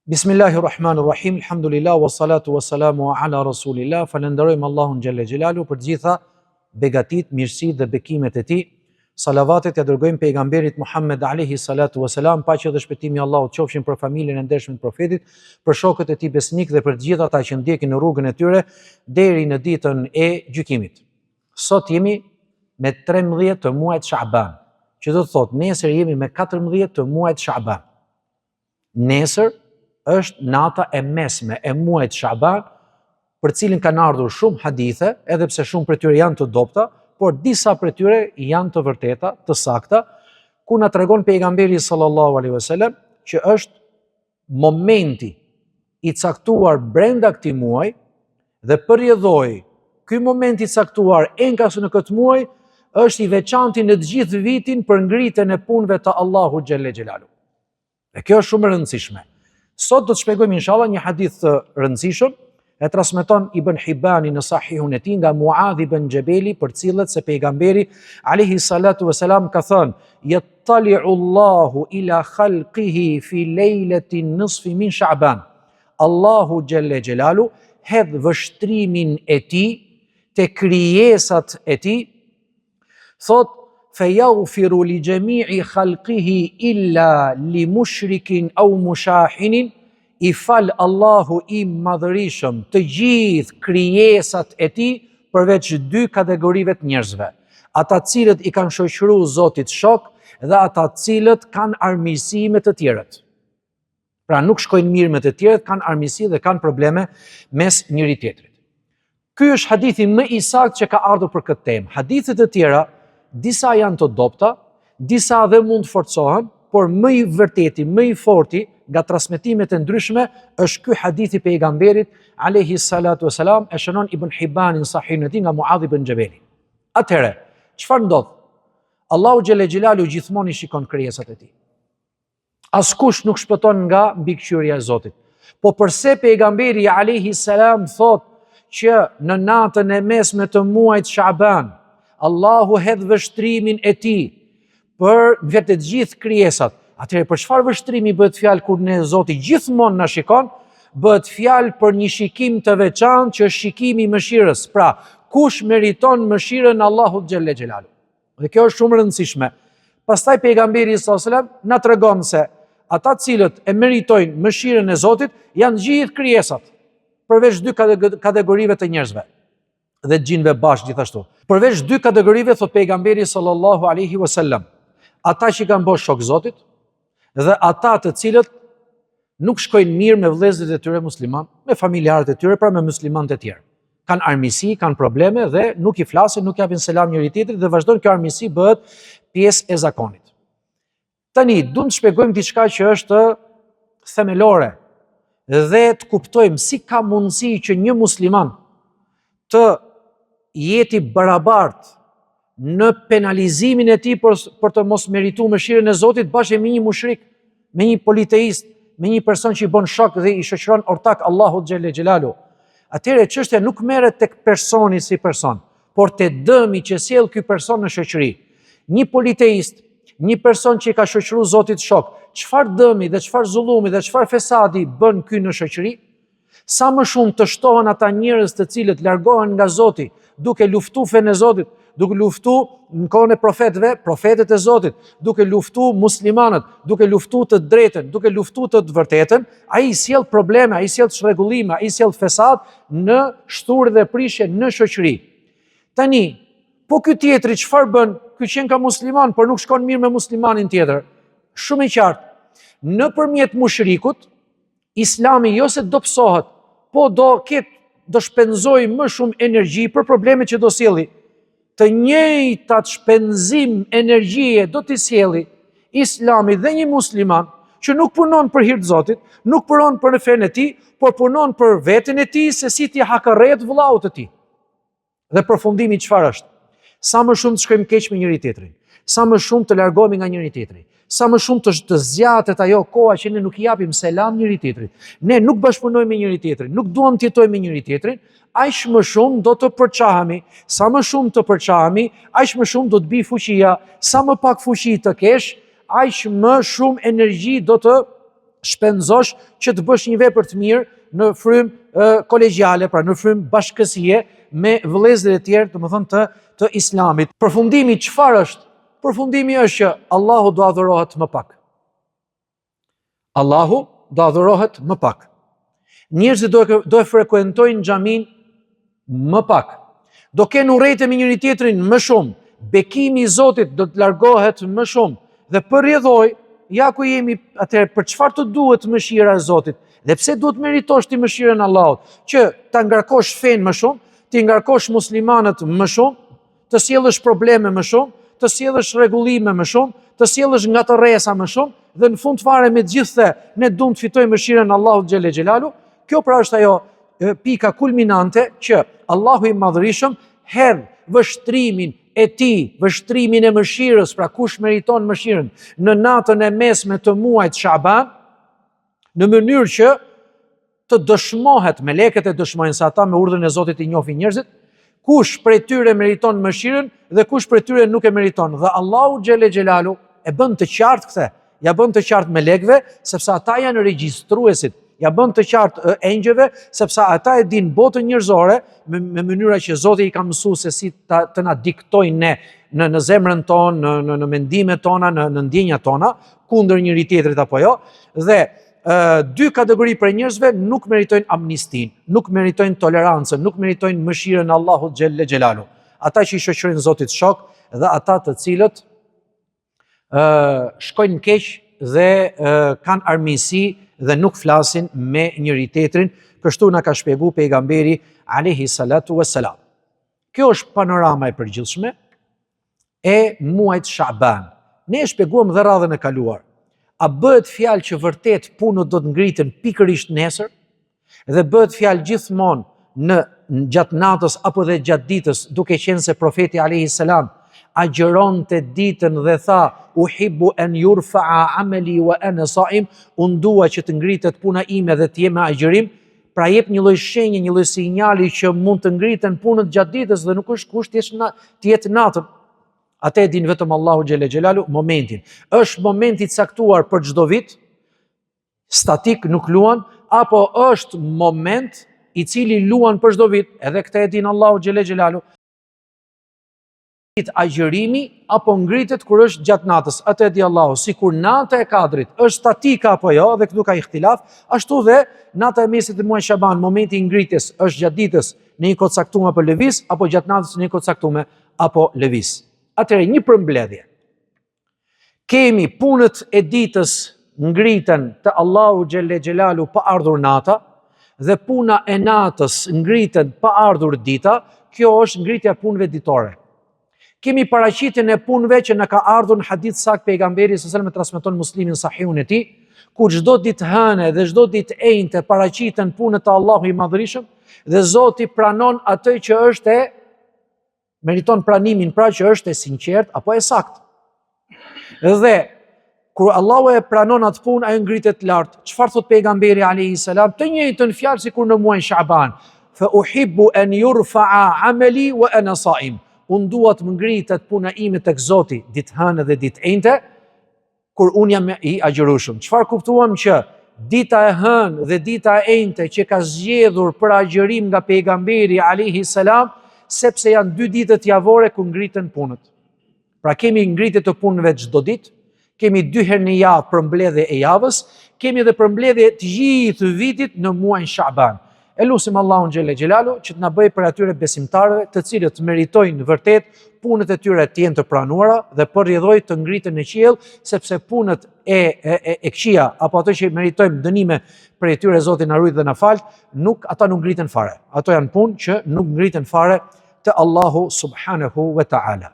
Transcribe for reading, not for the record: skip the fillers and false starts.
Bismillahirrahmanirrahim, alhamdulillah, wa salatu wa salamu ala rasulillah, falenderojmë Allahun Gjelle Gjelalu për gjitha begatit, mirësi dhe bekimet e tij. Salavatet ja dërgojmë pejgamberit Muhammed alayhi salatu wa salam, paqja dhe shpëtimi i Allahut qofshin për familjen e ndershme të profetit, për shokët e tij besnik dhe për gjithë ata që ndjekin në rrugën e tyre deri në ditën e gjykimit. Sot jemi me 13 të muajit Shaaban, që do të thotë nesër jemi me 14 të muajit Shaaban. Nesër është nata e mesme e muajit Shaaban, për cilin kanë ardhur shumë hadithe, edhe pse shumë prej tyre janë të dobta, por disa prej tyre janë të vërteta, të sakta, ku na tregon pejgamberi sallallahu alaihi wasallam që është momenti i caktuar brenda këtij muaji dhe përjedhoi ky moment i caktuar enkas në këtë muaj është i veçantë në të gjithë vitin për ngritjen e punëve të Allahut Gjelle Gjelalu. Dhe kjo është shumë e rëndësishme. Sot do të shpjegojmë inshallah një hadith të rëndësishëm, e transmeton Ibn Hibani në Sahihun e tij nga Muadh ibn Jabeli, për cilët se pejgamberi alayhi salatu wasalam ka thënë: "Yattali'u Allahu ila khalqihi fi lejletin nisfi min Sha'ban." Allahu Gjelle Gjelalu hedh vështrimin e tij te krijesat e tij, thot: "Fayaghfiru li jami'i khalqihi illa li mushrikin aw mushahinin." I fal Allahu i madhërishëm të gjithë krijesat e tij përveç dy kategorive të njerëzve. Ata cilët i kanë shoqëruar Zotit shok dhe ata cilët kanë armiqësi me të tjerët. Pra nuk shkojnë mirë me të tjerët, kanë armiqësi dhe kanë probleme mes njëri tjetrit. Ky është hadithi më i saktë që ka ardhur për këtë temë. Hadithet të tjera, disa janë të dobta, disa dhe mund të forcohen, por më i vërteti, më i forti nga transmetimet e ndryshme është ky hadith i pejgamberit alayhi salatu wasalam, e shënon Ibn Hibani në Sahihun e tij nga Muadh ibn Jabeli. Atëherë, çfarë ndodh? Allahu Gjelle Gjelalu gjithmonë i shikon krijesat e tij. Askush nuk shpëton nga mbikëqyrja e Zotit. Po përse pejgamberi alayhi salam thot që në natën e mesme të muajit Shaaban, Allahu hedh vështrimin e tij për vetë të gjithë krijesat. Atëherë për çfarë vështrimi bëhet fjalë kur ne Zoti gjithmonë na shikon? Bëhet fjalë për një shikim të veçantë që është shikimi i mëshirës. Pra, kush meriton mëshirën e Allahut Gjelle Gjelalu? Dhe kjo është shumë e rëndësishme. Pastaj pejgamberi sallallahu alajhi wasallam na tregon se ata cilët e meritojnë mëshirën e Zotit janë gjithë krijesat, përveç dy kategorive të njerëzve dhe të gjinëve bashkë gjithashtu. Përveç dy kategorive, thot pejgamberi sallallahu alaihi wasallam, ata që kanë bërë shok Zotit dhe ata të cilët nuk shkojnë mirë me vëllezërit e tyre musliman, me familjarët e tyre, pra me muslimanët e tjerë. Kanë armiqësi, kanë probleme dhe nuk i flasin, nuk japin selam njëri tjetrit dhe vazhdon kjo armiqësi bëhet pjesë e zakonit. Tani, duam të shpjegojmë diçka që është themelore dhe të kuptojmë si ka mundësi që një musliman të jeti barabartë në penalizimin e tij për të mos merituar mëshirën e Zotit bashkë me një mushrik, me një politeist, me një person që i bën shok dhe i shoqëron ortak Allahut Gjelle Gjelalu. Atëherë çështja nuk merret tek personi si person, por te dëmi që sjell ky person në shoqëri. Një politeist, një person që i ka shoqëruar Zotit shok, çfarë dëmi dhe çfarë zullumi dhe çfarë fesadi bën ky në shoqëri? Sa më shumë të shtohen ata njerëz të cilët largohen nga Zoti, duke luftuar fenë e Zotit, duke luftuar në kohën e profetëve, profetët e Zotit, duke luftuar muslimanët, duke luftuar të drejtën, duke luftuar të vërtetën, ai sjell probleme, ai sjell çrregullime, ai sjell fesad në shturë dhe prishje në shoqëri. Tani, po ky tjetri çfarë bën? Ky qen ka musliman, por nuk shkon mirë me muslimanin tjetër. Shumë i qartë. Nëpërmjet mushrikut, Islami jo se do psohet, po do shpenzoj më shumë energji për problemet që do sjelli. Të njëjtat shpenzim energjie do t'i sjelli Islami dhe një musliman që nuk punon për hir të Zotit, nuk punon për fenë e tij, por punon për veten e tij se si t'i hakarret vëllaut të tij. Dhe përfundimi çfarë është? Sa më shumë të shkojmë keq me njëri tjetrin, sa më shumë të largohemi nga njëri tjetri, sa më shumë të zgjatet ajo koha që ne nuk i japim selam njëri tjetrit. Ne nuk bashkëpunojmë me njëri tjetrin, nuk duam të jetojmë me njëri tjetrin, aq më shumë do të përçahemi. Sa më shumë të përçahemi, aq më shumë do të bëj fuqia. Sa më pak fuqi të kesh, aq më shumë energji do të shpenzosh që të bësh një vepër të mirë në frymë kolegjiale, pra në frymë bashkësie me vëllezërit e tjerë, domethënë të Islamit. Përfundimi çfarë është? Përfundimi është që Allahu do adhurohet më pak. Allahu do adhurohet më pak. Njerëzit do e frekuentojnë xhamin më pak. Do kenë urrejtje me njëri tjetrin më shumë. Bekimi i Zotit do të largohet më shumë. Dhe përrjedhoj, ja ku jemi atëherë, për çfarë të duhet mëshira e Zotit? Dhe pse duhet meritosh ti mëshirën e Allahut? Që ta ngarkosh fen më shumë, ti ngarkosh muslimanët më shumë, të sjellësh probleme më shumë, të sjellësh rregullime më shumë, të sjellësh ngatërresa më shumë, dhe në fund fare me gjithse ne duam të fitojmë mëshirën e Allahut xhelle xhelalu. Kjo pra është ajo pika kulminante që Allahu i Madhërisëm hedh vështrimin e tij, vështrimin e mëshirës, pra kush meriton mëshirën, në natën e mesme të muajit Shaban, në mënyrë që të dëshmohet, melekët e dëshmojnë se ata me urdhën e Zotit i njohin njerëzit, kush prej tyre meriton mëshirën dhe kush prej tyre nuk e meriton. Dhe Allahu xhelle xhelalu e bën të qartë këtë, ja bën të qartë melekëve, sepse ata janë regjistruesit, ja bën të qartë engjëve, sepse ata e din botën njerëzore me mënyra që Zoti i ka mësuar se si të na diktojnë ne në zemrën tonë, në mendimet tona, në ndjenjat tona, kundër njëri tjetrit apo jo. Dhe dy kategori për njerëzve nuk meritojnë amnistin, nuk meritojnë tolerancën, nuk meritojnë mëshirën e Allahut xhelle xhelalu. Ata që i shoqërojnë Zotit shok dhe ata të cilët shkojnë keq dhe kanë armiqësi dhe nuk flasin me njëri tjetrin, kështu na ka shpjeguar pejgamberi alayhi salatu wassalam. Kjo është panorama e përgjithshme e muajit Shaban. Ne e shpjeguam dhe radhën e kaluar. A bëhet fjalë që vërtet punët do të ngriten pikërisht nesër dhe bëhet fjalë gjithmonë gjatë natës apo dhe gjatë ditës, duke qenë se profeti alayhi salam agjeronte ditën dhe tha uhibbu an yurfa'a amali wa ana sa'im, unë dua që të ngritet puna ime dhe të jem me agjerim, pra jep një lloj shenje, një lloj sinjali që mund të ngriten punët gjatë ditës dhe nuk është kusht të jetë natën. Atë e din vetëm Allahu xhelle xhelalu momentin. Është momenti i caktuar për çdo vit, statik nuk luan, apo është moment i cili luan për çdo vit, edhe këtë e din Allahu xhelle xhelalu. Agjërimi apo ngritet kur është gjatë natës, atë e di Allahu. Sikur nata e Kadrit është statika apo jo, dhe këtu ka ihtilaf, ashtu dhe nata e mesit të muajit Shaban, momenti i ngritjes është gjatë ditës në një kohë caktuar apo lëviz, apo gjatë natës në një kohë caktuar apo lëviz. Atëherë një përmbledhje. Kemi punët e ditës ngriten te Allahu xhelle xhelalu pa ardhur nata dhe puna e natës ngriten pa ardhur dita. Kjo është ngritja e punëve ditore. Kemi paraqitjen e punëve që na ka ardhur në hadith sakt pejgamberi sallallahu alajhi wasallam transmeton Muslimin sahihun e tij, ku çdo ditë hëne dhe çdo ditë enjte paraqiten punët e Allahut i Madhërisëm dhe Zoti pranon atë që është meriton pranimin, pra që është e sinqert apo e saktë. Dhe kur Allahu e pranon atë punë, ajo ngritet lart. Çfarë thot pejgamberi alayhi salam? Të njëjtën fjalë sikur në muajin Shaban. Fa uhibbu an yurfa'a amali wa ana sa'im. Unë dua të më ngritet puna ime tek Zoti ditë hënë dhe ditë enjte, kur unë jam i agjërueshëm. Çfarë kuptuam? Që dita e hënë dhe dita e enjte që ka zgjedhur për agjërim nga pejgamberi alayhi salam, sepse janë dy ditët javore ku ngriten punët. Pra kemi ngritje të punëve çdo ditë, kemi 2 herë në javë përmbledhje e javës, kemi edhe përmbledhje të gjithë vitit në muajin Shaban. E lutim Allahun xhelle xhelalu që të na bëjë për atyre besimtarëve të cilët meritojnë vërtet punët e tyre të jenë të pranuara dhe përrjedhoj të ngritën në qiell, sepse punët e këqija apo ato që meritojmë dënime për tyre Zoti na ruaj dhe na fal, ata nuk ngriten fare. Ato janë punë që nuk ngriten fare te Allahu subhanahu wa ta'ala.